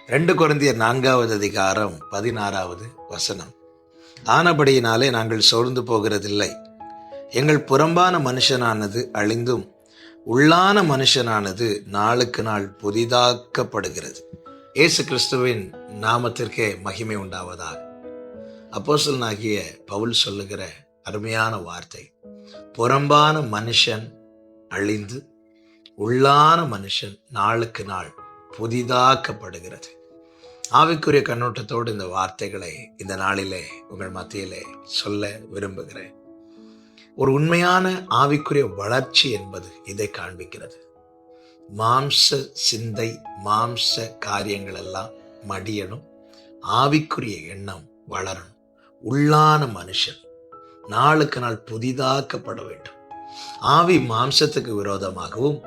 2 Corinthians 4:16. ஆனபடியினாலே நாங்கள் சோர்ந்து போகிறதில்லை. எங்கள் புறம்பான மனுஷனானது அழிந்தும் உள்ளான மனுஷனானது நாளுக்கு நாள் புதிதாக்கப்படுகிறது. இயேசு கிறிஸ்துவின் நாமத்திற்கே மகிமை உண்டாவதாக. அப்போஸ்தலனாகிய பவுல் சொல்லுகிற அருமையான வார்த்தை, புறம்பான மனுஷன் அழிந்து உள்ளான மனுஷன் நாளுக்கு நாள் புதிதாக்கப்படுகிறது. ஆவிக்குரிய கண்ணோட்டத்தோடு இந்த வார்த்தைகளை இந்த நாளிலே உங்கள் மத்தியிலே சொல்ல விரும்புகிறேன். ஒரு உண்மையான ஆவிக்குரிய வளர்ச்சி என்பது இதை காண்பிக்கிறது. மாம்ச சிந்தை, மாம்ச காரியங்கள் எல்லாம் மடியணும், ஆவிக்குரிய எண்ணம் வளரணும். உள்ளான மனுஷன் நாளுக்கு நாள் புதிதாக்கப்பட வேண்டும். ஆவி மாம்சத்துக்கு விரோதமாகவும்